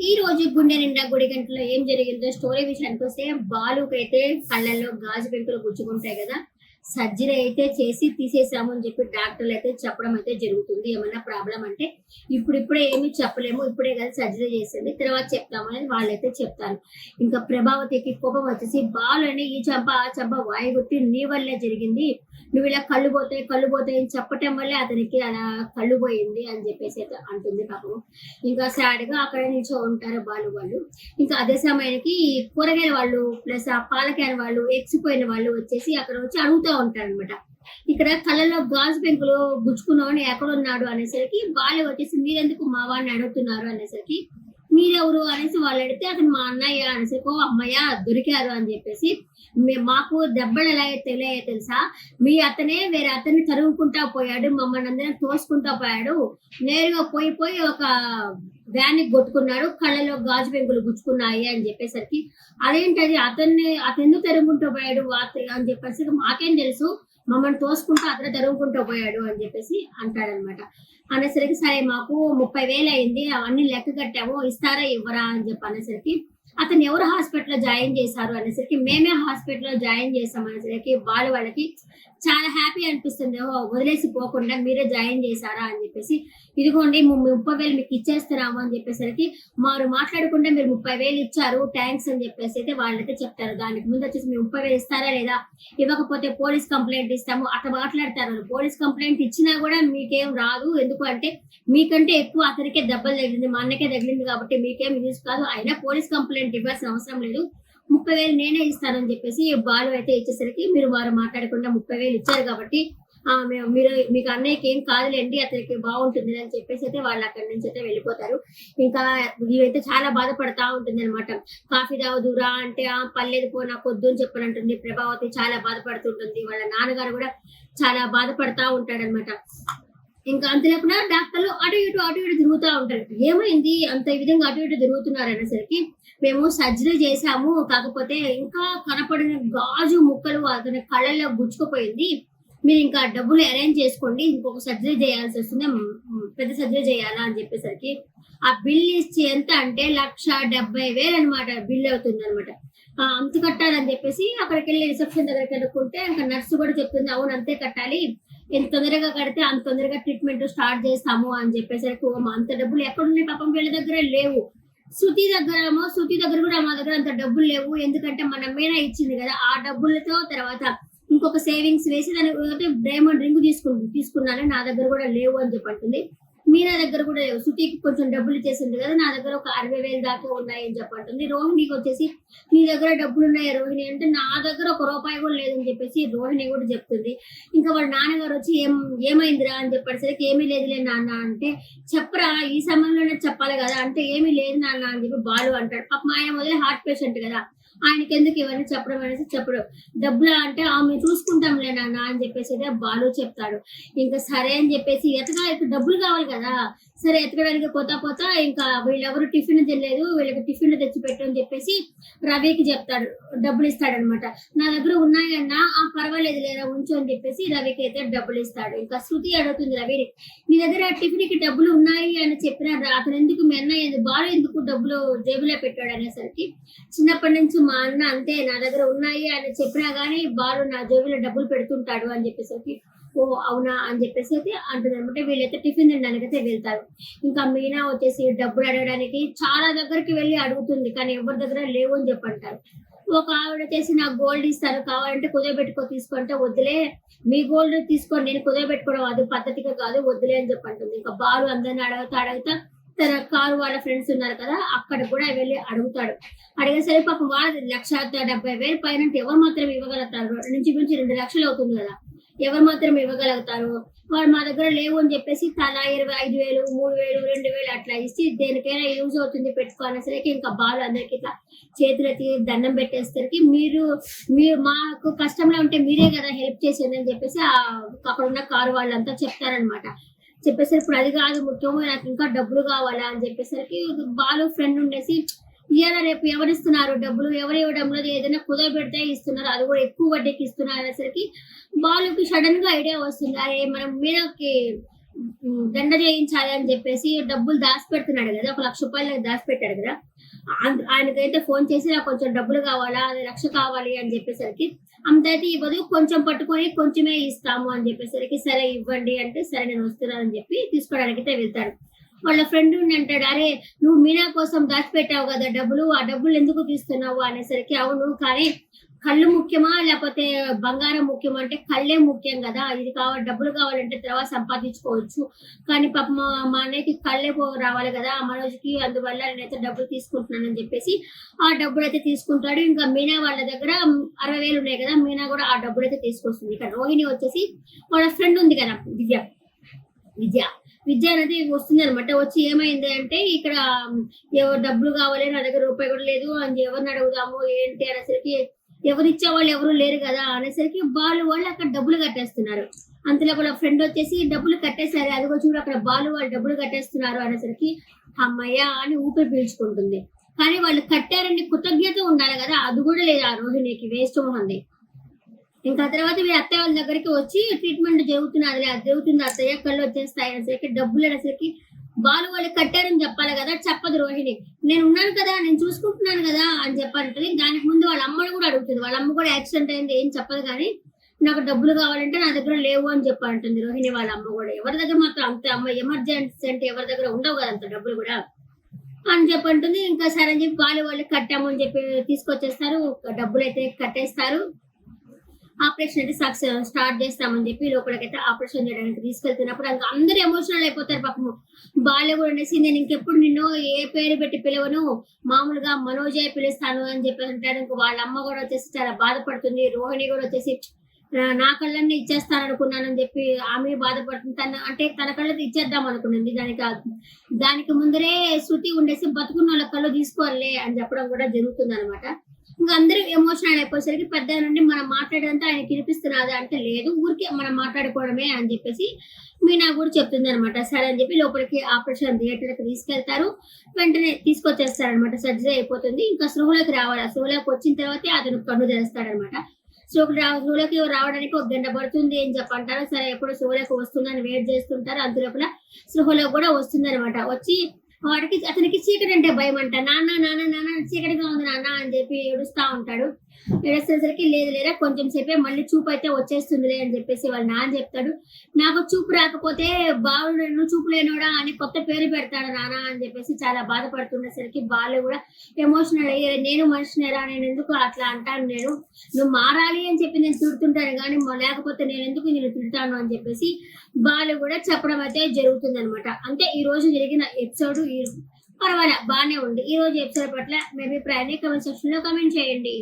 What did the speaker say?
ఈ రోజు గుండె నిండా గుడి గంటలో ఏం జరిగిందో స్టోరీ విషయానికి వస్తే, బాలుకైతే కళ్ళల్లో గాజు పెంకులు గుచ్చుకుంటాయి కదా. సర్జరీ అయితే చేసి తీసేసాము అని చెప్పి డాక్టర్లు అయితే చెప్పడం అయితే జరుగుతుంది. ఏమన్నా ప్రాబ్లం అంటే ఇప్పుడిప్పుడే ఏమీ చెప్పలేము, ఇప్పుడే కదా సర్జరీ చేసింది, తర్వాత చెప్తామని వాళ్ళైతే చెప్తారు. ఇంకా ప్రభావతికి కోపం వచ్చేసి, బాలు అని ఈ చెంప ఆ చెంప వాయిగుట్టి నీ వల్లే జరిగింది, నువ్వు ఇలా కళ్ళు పోతాయి అని చెప్పటం వల్లే అతనికి అలా కళ్ళు పోయింది అని చెప్పేసి అయితే అంటుంది పాపం. ఇంకా సాడ్ గా అక్కడ నిల్చో ఉంటారు బాలు వాళ్ళు. ఇంకా అదే సమయానికి కూరగాయల వాళ్ళు ప్లస్ ఆ పాల క్యాన్ వాళ్ళు ఎక్సిపోయిన వాళ్ళు వచ్చేసి అక్కడ వచ్చి అడుగుతూ ఉంటారు అనమాట. ఇక్కడ కళ్ళలో గాజు పెంకులు గుచ్చుకున్నామని ఎక్కడున్నాడు అనేసరికి బాలు వచ్చేసి, మీరెందుకు మా వాడిని అడుగుతున్నారు అనేసరికి, మీరెవరు అనేసి వాళ్ళు అడిగితే, అతను మా అన్నయ్య అనేసరికి, ఓ అమ్మయ్య దొరికారు అని చెప్పేసి, మాకు దెబ్బలు ఎలా తెలియ తెలుసా, మీ అతనే వేరే అతన్ని తరుగుకుంటా పోయాడు, మమ్మల్ని అందరం తోసుకుంటా పోయాడు, నేరుగా పోయి ఒక వ్యాన్ కొట్టుకున్నాడు, కళ్ళలో గాజు పెంకులు గుచ్చుకున్నాయి అని చెప్పేసరికి, అదేంటది అతను ఎందుకు తరుగుకుంటూ పోయాడు అని చెప్పేసరికి, మాకేం తెలుసు, మమ్మల్ని తోసుకుంటూ అతను తరుగుకుంటూ పోయాడు అని చెప్పేసి అంటాడనమాట. అనేసరికి, సరే మాకు 30,000 అయింది, అవన్నీ లెక్క కట్టాము, ఇస్తారా ఇవ్వరా అని చెప్పి అనేసరికి, అతను ఎవరు హాస్పిటల్లో జాయిన్ చేశారు అనేసరికి, మేమే హాస్పిటల్లో జాయిన్ చేసాం అనేసరికి వాళ్ళకి చాలా హ్యాపీ అనిపిస్తుంది, వదిలేసి పోకుండా మీరే జాయిన్ చేశారా అని చెప్పేసి, ఇదిగోండి 30,000 మీకు ఇచ్చేస్తున్నాము అని చెప్పేసరికి, మారు మాట్లాడకుండా మీరు 30,000 ఇచ్చారు, థ్యాంక్స్ అని చెప్పేసి అయితే వాళ్ళైతే చెప్తారు. దానికి ముందు వచ్చేసి, మీరు 30,000 ఇస్తారా లేదా, ఇవ్వకపోతే పోలీస్ కంప్లైంట్ ఇస్తాము అట్లా మాట్లాడతారు. పోలీస్ కంప్లైంట్ ఇచ్చినా కూడా మీకేం రాదు, ఎందుకు అంటే మీకంటే ఎక్కువ అతనికే దెబ్బలు తగిలింది, మా అన్నకే తగిలింది కాబట్టి మీకేం యూజ్ కాదు, అయినా పోలీస్ కంప్లైంట్ ఇవ్వాల్సిన అవసరం లేదు, 30,000 నేనే ఇస్తానని చెప్పేసి బాలు అయితే ఇచ్చేసరికి, మీరు వారు మాట్లాడకుండా 30,000 ఇచ్చారు కాబట్టి మీరు మీకు అన్నయ్యకి ఏం కాదులేండి, అతనికి బాగుంటుంది అని చెప్పేసి అయితే వాళ్ళు అక్కడి నుంచి అయితే వెళ్ళిపోతారు. ఇంకా ఇవైతే చాలా బాధపడతా ఉంటుంది అనమాట. కాఫీ తాగుదురా అంటే, పర్లేదు పో నాకు వద్దు అని చెప్పనంటుంది. ప్రభావతి చాలా బాధపడుతుంటుంది, వాళ్ళ నాన్నగారు కూడా చాలా బాధపడతా ఉంటాడనమాట. ఇంకా అంతలేకుండా డాక్టర్లు అటు ఇటు తిరుగుతూ ఉంటారు. ఏమైంది అంత ఈ విధంగా అటు ఇటు తిరుగుతున్నారు అనేసరికి, మేము సర్జరీ చేశాము, కాకపోతే ఇంకా కనపడిన గాజు ముక్కలు అతని కళ్ళల్లో గుచ్చుకుపోయింది, మీరు ఇంకా డబ్బులు అరేంజ్ చేసుకోండి, ఇంకొక సర్జరీ చేయాల్సి వస్తుంది, పెద్ద సర్జరీ చేయాలా అని చెప్పేసరికి, ఆ బిల్ ఇచ్చి ఎంత అంటే 1,70,000 అనమాట బిల్ అవుతుంది అనమాట. అంత కట్టాలని చెప్పేసి అక్కడికి వెళ్ళి రిసెప్షన్ దగ్గరికి వెళ్ళుకుంటే, ఇంకా నర్సు కూడా చెప్తుంది, అవును అంతే కట్టాలి, ఎంత తొందరగా కడితే అంత తొందరగా ట్రీట్మెంట్ స్టార్ట్ చేస్తాము అని చెప్పేసరికి, అంత డబ్బులు ఎక్కడున్నాయి పాపం వీళ్ళ దగ్గర లేవు. శృతి దగ్గర కూడా మా దగ్గర అంత డబ్బులు లేవు, ఎందుకంటే మన మీనా ఇచ్చింది కదా, ఆ డబ్బులతో తర్వాత ఇంకొక సేవింగ్స్ వేసి దాని డైమండ్ రింగ్ తీసుకున్నాను, నా దగ్గర కూడా లేవు అని చెప్పంటుంది. మీనా దగ్గర కూడా లేవు, శృతికి కొంచెం డబ్బులు ఇచ్చేసింది కదా, నా దగ్గర ఒక 60,000 దాకా ఉన్నాయి అని చెప్పంటుంది. రోహిణికి వచ్చేసి, నీ దగ్గర డబ్బులు ఉన్నాయి రోహిణి అంటే, నా దగ్గర ఒక రూపాయి కూడా లేదని చెప్పేసి రోహిణి కూడా చెప్తుంది. ఇంకా వాళ్ళ నాన్నగారు వచ్చి, ఏమైందిరా అని చెప్పేసరికి, ఏమీ లేదులే నాన్న అంటే, చెప్పరా ఈ సమయంలోనే చెప్పాలి కదా అంటే, ఏమీ లేదు నాన్న అని చెప్పి బాలు అంటాడు. పాపం ఆయన మొదలే హార్ట్ పేషెంట్ కదా, ఆయనకి ఎందుకు ఇవన్నీ చెప్పడం అనేసి చెప్పడు. డబ్బులు అంటే మేము చూసుకుంటాంలే నాన్న అని చెప్పేసి బాలు చెప్తాడు. ఇంకా సరే అని చెప్పేసి ఇప్పుడు డబ్బులు కావాలి కదా, సరే ఎతకడానికి పోతా ఇంకా వీళ్ళెవరు టిఫిన్ తినలేదు, వీళ్ళకి టిఫిన్ తెచ్చి పెట్టు అని చెప్పేసి రవికి చెప్తాడు, డబ్బులు ఇస్తాడనమాట. నా దగ్గర ఉన్నాయన్నా, పర్వాలేదు లేదా ఉంచు అని చెప్పేసి రవికి అయితే డబ్బులు ఇస్తాడు. ఇంకా శృతి అడుగుతుంది రవిని, నీ దగ్గర టిఫిన్ కి డబ్బులు ఉన్నాయి అని చెప్పిన అతను ఎందుకు మీ అన్న బాలు ఎందుకు డబ్బులు జేబులో పెట్టాడు అనేసరికి, చిన్నప్పటి నుంచి మా అన్న అంతే, నా దగ్గర ఉన్నాయి అని చెప్పినా గానీ బాలు నా జేబులో డబ్బులు పెడుతుంటాడు అని చెప్పేసరికి, ఓ అవునా అని చెప్పేసి అయితే అంటుంది అనమాట. వీళ్ళైతే టిఫిన్ తినడానికి అయితే వెళ్తారు. ఇంకా మీనా వచ్చేసి డబ్బులు అడగడానికి చాలా దగ్గరికి వెళ్ళి అడుగుతుంది, కానీ ఎవరి దగ్గర లేవు అని చెప్పంటారు. ఒక ఆవిడ వచ్చేసి, నాకు గోల్డ్ ఇస్తారు, కావాలంటే కుదరబెట్టుకో తీసుకుంటే, వద్దులే మీ గోల్డ్ తీసుకొని నేను కుదరబెట్టుకోవడం అది పద్ధతిగా కాదు, వద్దులే అని చెప్పంటుంది. ఇంకా బాలు అందరిని అడుగుతా తన కారు వాళ్ళ ఫ్రెండ్స్ ఉన్నారు కదా, అక్కడ కూడా వెళ్ళి అడుగుతాడు. అడిగేసరికి పాపం వాళ్ళు 1,70,000 పైన ఎవరు మాత్రం ఇవ్వగలుగుతారు, నుంచి 2 లక్షలు అవుతుంది కదా, ఎవరు మాత్రం ఇవ్వగలుగుతారు, వాళ్ళు మా దగ్గర లేవు అని చెప్పేసి తలా 25,000 3,000 2,000 అట్లా ఇచ్చి దేనికైనా యూజ్ అవుతుంది పెట్టుకో అనేసరికి, ఇంకా బాలు అందరికి ఇట్లా చేతులెత్తి దండం పెట్టేసరికి, మీరు మాకు కష్టంలో ఉంటే మీరే కదా హెల్ప్ చేసేది అని చెప్పేసి అక్కడ ఉన్న కారు వాళ్ళంతా చెప్తారనమాట. చెప్పేసరికి, ఇప్పుడు అది కాదు ముఖ్యం, నాకు ఇంకా డబ్బులు కావాలా అని చెప్పేసరికి బాలు ఫ్రెండ్ ఉండేసి, ఇవాళ రేపు ఎవరిస్తున్నారు డబ్బులు, ఎవరు ఇవ్వడం లేదు, ఏదైనా కుదరబెడితే ఇస్తున్నారు, అది కూడా ఎక్కువ వడ్డీకి ఇస్తున్నారు అనేసరికి బాలుకి సడన్ గా ఐడియా వస్తుంది, అరే మనం మీనాకి దండ చేయించాలి అని చెప్పేసి డబ్బులు దాచిపెడుతున్నాడు కదా, ఒక 1,00,000 దాచిపెట్టాడు కదా. ఆయనకైతే ఫోన్ చేసి నాకు కొంచెం డబ్బులు కావాలా, అది 1,00,000 కావాలి అని చెప్పేసరికి అంత అయితే ఇవ్వదు, కొంచెం పట్టుకొని కొంచెమే ఇస్తాము అని చెప్పేసరికి సరే ఇవ్వండి అంటే సరే నేను వస్తున్నానని చెప్పి తీసుకోవడానికి అయితే వెళ్తాడు. వాళ్ళ ఫ్రెండ్ ఉండి అంటాడు, అరే నువ్వు మీనా కోసం దాచిపెట్టావు కదా డబ్బులు, ఆ డబ్బులు ఎందుకు తీస్తున్నావు అనేసరికి, అవును కానీ కళ్ళు ముఖ్యమా లేకపోతే బంగారం ముఖ్యమా అంటే కళ్ళే ముఖ్యం కదా, ఇది కావాలి డబ్బులు కావాలంటే తర్వాత సంపాదించుకోవచ్చు, కానీ పాప మా అన్నయ్యకి కళ్ళే రావాలి కదా మనోజ్కి, అందువల్ల నేనైతే డబ్బులు తీసుకుంటున్నానని చెప్పేసి ఆ డబ్బులు అయితే తీసుకుంటాడు. ఇంకా మీనా వాళ్ళ దగ్గర 60,000 ఉన్నాయి కదా, మీనా కూడా ఆ డబ్బులు అయితే తీసుకొస్తుంది. ఇక్కడ రోహిణి వచ్చేసి వాళ్ళ ఫ్రెండ్ ఉంది కదా విద్య విద్య విద్య అనేది వస్తుంది అనమాట. వచ్చి ఏమైంది అంటే ఇక్కడ ఎవరు డబ్బులు కావాలి, నా దగ్గర రూపాయి కూడా లేదు అని ఎవరిని అడుగుదాము ఏంటి అనేసరికి ఎవరు ఇచ్చే వాళ్ళు ఎవరు లేరు కదా అనేసరికి వాళ్ళు అక్కడ డబ్బులు కట్టేస్తున్నారు. అంతలో వాళ్ళ ఫ్రెండ్ వచ్చేసి డబ్బులు కట్టేసారు, అదిగో చూడు అక్కడ వాళ్ళు డబ్బులు కట్టేస్తున్నారు అనేసరికి అమ్మయ్య అని ఊపిరి పీల్చుకుంటుంది. కానీ వాళ్ళు కట్టారని కృతజ్ఞత ఉండాలి కదా, అది కూడా లేదు ఆ రోహిణికి, వేస్ట్ ఉంది. ఇంకా తర్వాత వీళ్ళ అత్తయ్య వాళ్ళ దగ్గరికి వచ్చి ట్రీట్మెంట్ జరుగుతున్నది, అది జరుగుతుంది అత్తయ్య కళ్ళు వచ్చేస్తాయి అనేసరికి డబ్బులు అనేసరికి వాళ్ళు కట్టారని చెప్పాలి కదా, చెప్పదు రోహిణి. నేను ఉన్నాను కదా, నేను చూసుకుంటున్నాను కదా అని చెప్పాలంటుంది. దానికి ముందు వాళ్ళ అమ్మని కూడా అడుగుతుంది, వాళ్ళ అమ్మ కూడా యాక్సిడెంట్ అయింది ఏం చెప్పదు, కానీ నాకు డబ్బులు కావాలంటే నా దగ్గర లేవు అని చెప్పంటుంది రోహిణి వాళ్ళ అమ్మ కూడా. ఎవరి దగ్గర మాత్రం అంత అమ్మ ఎమర్జెన్సీ అంటే ఎవరి దగ్గర ఉండవు కదా అంత డబ్బులు కూడా అని చెప్పంటుంది. ఇంకా సరే అని చెప్పి వాళ్ళు కట్టాము అని చెప్పి తీసుకొచ్చేస్తారు, డబ్బులు అయితే కట్టేస్తారు. ఆపరేషన్ అయితే సక్సెస్ స్టార్ట్ చేస్తామని చెప్పి లోపలికైతే ఆపరేషన్ చేయడానికి తీసుకెళ్తున్నప్పుడు ఇంకా అందరూ ఎమోషనల్ అయిపోతారు పాపము. బాల్య కూడా అనేసి నేను ఇంకెప్పుడు నిన్ను ఏ పేరు పెట్టి పిలవను, మామూలుగా మనోజే పిలుస్తాను అని చెప్పి అంటాడు. ఇంకా వాళ్ళ అమ్మ కూడా వచ్చేసి చాలా బాధపడుతుంది. రోహిణి కూడా వచ్చేసి నా కళ్ళన్నీ ఇచ్చేస్తాను అనుకున్నానని చెప్పి ఆమె బాధపడుతుంది. తన కళ్ళతో ఇచ్చేద్దాం అనుకున్నది, దానికి ముందరే శృతి ఉండేసి బతుకున్న వాళ్ళ కళ్ళు తీసుకోవాలే అని చెప్పడం కూడా జరుగుతుంది అనమాట. ఇంకా అందరూ ఎమోషనల్ అయిపోయేసరికి పెద్ద నుండి మనం మాట్లాడేదంతా ఆయన వినిపిస్తున్నది అంటే లేదు, ఊరికే మనం మాట్లాడుకోవడమే అని చెప్పేసి మీనా కూడా చెప్తుంది అనమాట. సరే అని చెప్పి లోపలికి ఆపరేషన్ థియేటర్కి తీసుకెళ్తారు. వెంటనే తీసుకొచ్చేస్తారనమాట, సర్జరీ అయిపోతుంది. ఇంకా స్పృహలోకి రావాలి, స్పృహలోకి వచ్చిన తర్వాతే అతను కన్ను తెరుస్తాడనమాట. స్పృహలోకి రావడానికి 1 గంట పడుతుంది అని చెప్పంటారు. సరే ఎప్పుడు స్పృహలోకి వస్తుందని వెయిట్ చేస్తుంటారు. అందులోపల స్పృహలోకి కూడా వస్తుంది అనమాట. వచ్చి అతనికి చీకటి అంటే భయం అంట. నాన్న నాన్న నాన్న చీకటిగా ఉంది నాన్న అని చెప్పి ఏడుస్తా ఉంటాడు. ఏడుస్తేసరికి లేదు లేదా కొంచెం సేపే మళ్ళీ చూపు అయితే వచ్చేస్తుందిలే అని చెప్పేసి వాళ్ళ నాన్న చెప్తాడు. నాకు చూపు రాకపోతే బాలు చూపు లేనోడా అని కొత్త పేరు పెడతాడు నాన్న అని చెప్పేసి చాలా బాధపడుతుండేసరికి బాలు కూడా ఎమోషనల్ అయ్యి నేను మనిషినేరా, నేను ఎందుకు అట్లా అంటాను, నువ్వు మారాలి అని చెప్పి నేను తిడుతుంటాను కానీ లేకపోతే నేను ఎందుకు నేను తిడతాను అని చెప్పేసి బాలు కూడా చెప్పడం అయితే జరుగుతుంది అనమాట. అంటే ఈ రోజు జరిగిన ఎపిసోడ్ పర్వాలే బాగానే ఉంది. ఈ రోజు ఎపిసోడ్ పట్ల మీ అభిప్రాయాన్ని కామెంట్ సెక్షన్ లో కామెంట్ చేయండి.